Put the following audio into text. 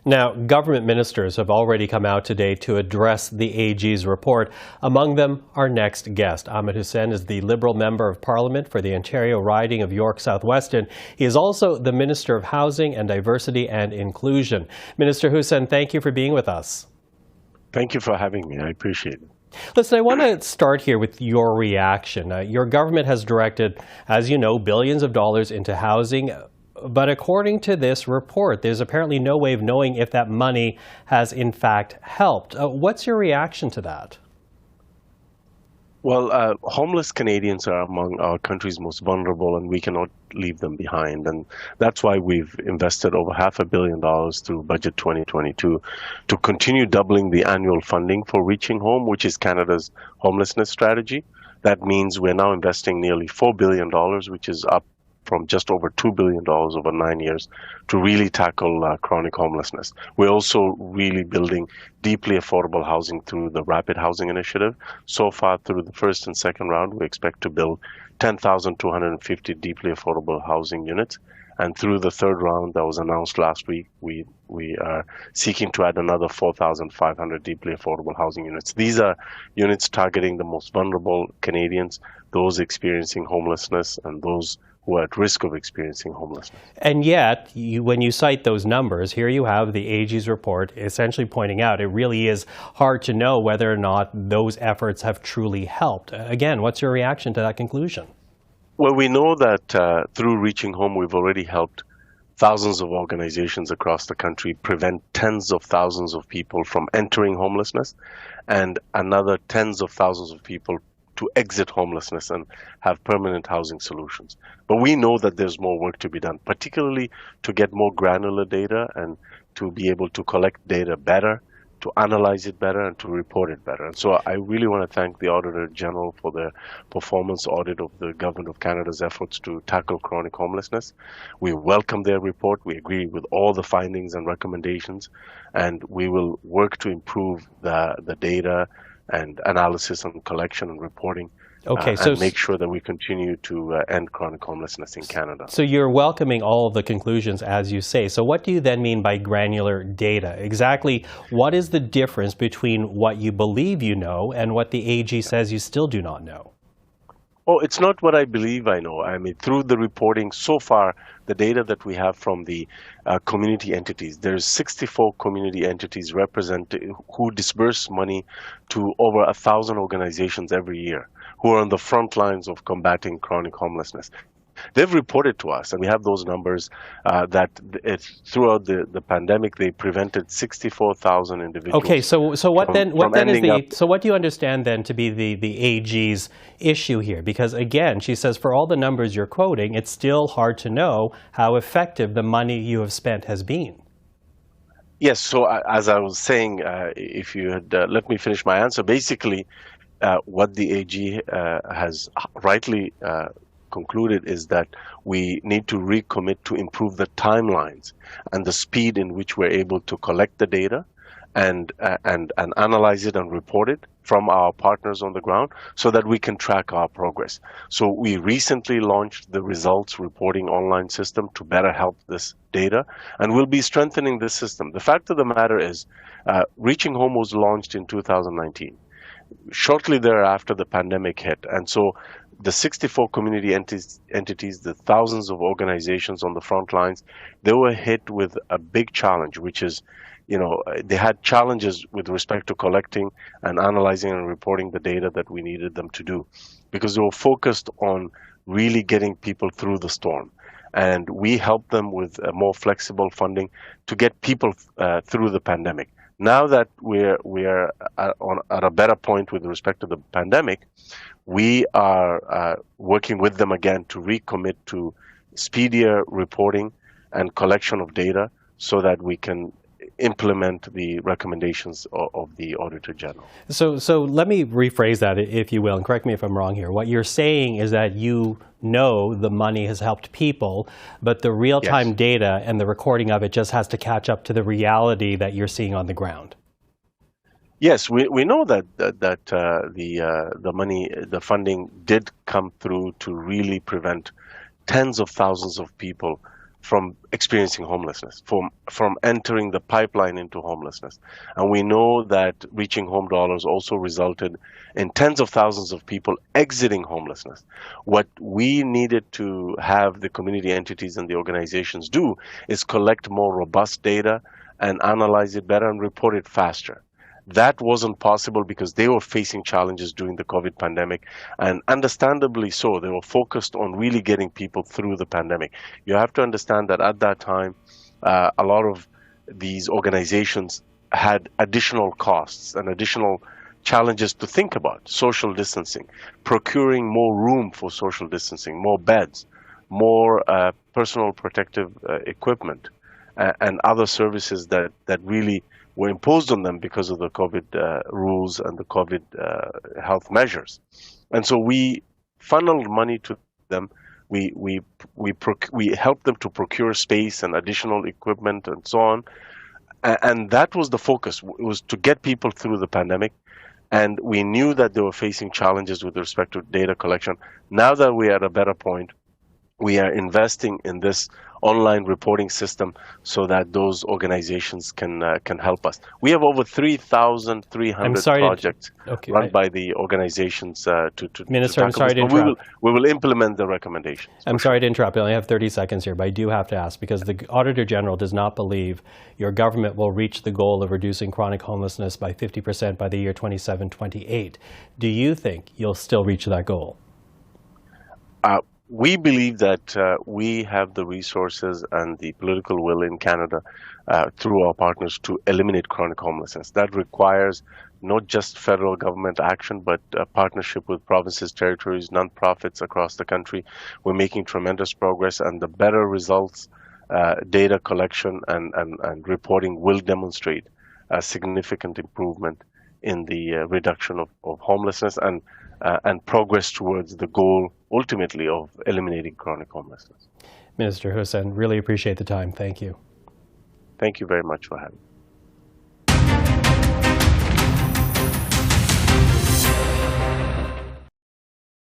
Now, government ministers have already come out today to address the AG's report. Among them, our next guest. Ahmed Hussen is the Liberal Member of Parliament for the Ontario riding of York South-Weston. He is also the Minister of Housing and Diversity and Inclusion. Minister Hussen, thank you for being with us. Thank you for having me. I appreciate it. Listen, I want to start here with your reaction. Your government has directed, as you know, billions of dollars into housing. But according to this report, there's apparently no way of knowing if that money has in fact helped. What's your reaction to that? Well, homeless Canadians are among our country's most vulnerable, and we cannot leave them behind. And that's why we've invested over $500 million through Budget 2022 to continue doubling the annual funding for Reaching Home, which is Canada's homelessness strategy. That means we're now investing nearly $4 billion, which is up from just over $2 billion over 9 years to really tackle chronic homelessness. We're also really building deeply affordable housing through the Rapid Housing Initiative. So far, through the first and second round, we expect to build 10,250 deeply affordable housing units. And through the third round that was announced last week, we are seeking to add another 4,500 deeply affordable housing units. These are units targeting the most vulnerable Canadians, those experiencing homelessness and those who are at risk of experiencing homelessness. And yet, when you cite those numbers, here you have the AG's report essentially pointing out it really is hard to know whether or not those efforts have truly helped. Again, what's your reaction to that conclusion? Well, we know that through Reaching Home, we've already helped thousands of organizations across the country prevent tens of thousands of people from entering homelessness and another tens of thousands of people to exit homelessness and have permanent housing solutions. But we know that there's more work to be done, particularly to get more granular data and to be able to collect data better, to analyze it better, and to report it better. And so I really want to thank the Auditor General for the performance audit of the Government of Canada's efforts to tackle chronic homelessness. We welcome their report. We agree with all the findings and recommendations, and we will work to improve the data and analysis and collection and reporting, and make sure that we continue to end chronic homelessness in Canada. So you're welcoming all of the conclusions, as you say. So what do you then mean by granular data? Exactly what is the difference between what you believe you know and what the AG says you still do not know? Oh, it's not what I believe I know. I mean, through the reporting so far, the data that we have from the community entities, there's 64 community entities represented who disperse money to over 1,000 organizations every year who are on the front lines of combating chronic homelessness. They've reported to us, and we have those numbers, that throughout the pandemic, they prevented 64,000 individuals. Okay, so what do you understand then to be the AG's issue here? Because again, she says for all the numbers you're quoting, it's still hard to know how effective the money you have spent has been. Yes, so as I was saying, if you had let me finish my answer, basically what the AG has rightly concluded is that we need to recommit to improve the timelines and the speed in which we're able to collect the data and analyze it and report it from our partners on the ground so that we can track our progress. So we recently launched the results reporting online system to better help this data, and we'll be strengthening this system. The fact of the matter is, Reaching Home was launched in 2019. Shortly thereafter, the pandemic hit, and so the 64 community entities, the thousands of organizations on the front lines, they were hit with a big challenge, which is, they had challenges with respect to collecting and analyzing and reporting the data that we needed them to do, because they were focused on really getting people through the storm. And we helped them with more flexible funding to get people through the pandemic. Now that we're at a better point with respect to the pandemic, we are working with them again to recommit to speedier reporting and collection of data so that we can implement the recommendations of the Auditor General. So let me rephrase that, if you will, and correct me if I'm wrong here. What you're saying is that you know the money has helped people, but the real-time data and the recording of it just has to catch up to the reality that you're seeing on the ground. Yes, we know that the money, the funding did come through to really prevent tens of thousands of people from experiencing homelessness, from entering the pipeline into homelessness. And we know that reaching home dollars also resulted in tens of thousands of people exiting homelessness. What we needed to have the community entities and the organizations do is collect more robust data and analyze it better and report it faster. That wasn't possible because they were facing challenges during the COVID pandemic, and understandably so. They were focused on really getting people through the pandemic. You have to understand that at that time, a lot of these organizations had additional costs and additional challenges to think about: social distancing, procuring more room for social distancing, more beds, more personal protective equipment, and other services that really were imposed on them because of the COVID rules and the COVID health measures. And so we funneled money to them. We helped them to procure space and additional equipment and so on. And that was the focus. It was to get people through the pandemic. And we knew that they were facing challenges with respect to data collection. Now that we are at a better point, we are investing in this online reporting system so that those organizations can help us. We have over 3,300 projects run by the organizations to Minister, tackle I'm sorry this. to interrupt. We will implement the recommendations. I'm sorry to interrupt. I only have 30 seconds here, but I do have to ask, because the Auditor General does not believe your government will reach the goal of reducing chronic homelessness by 50% by the year 27-28. Do you think you'll still reach that goal? We believe that we have the resources and the political will in Canada through our partners to eliminate chronic homelessness. That requires not just federal government action, but a partnership with provinces, territories, nonprofits across the country. We're making tremendous progress, and the better results, data collection and reporting will demonstrate a significant improvement in the reduction of homelessness and progress towards the goal ultimately of eliminating chronic homelessness. Minister Hussen, really appreciate the time. Thank you. Thank you very much for having me.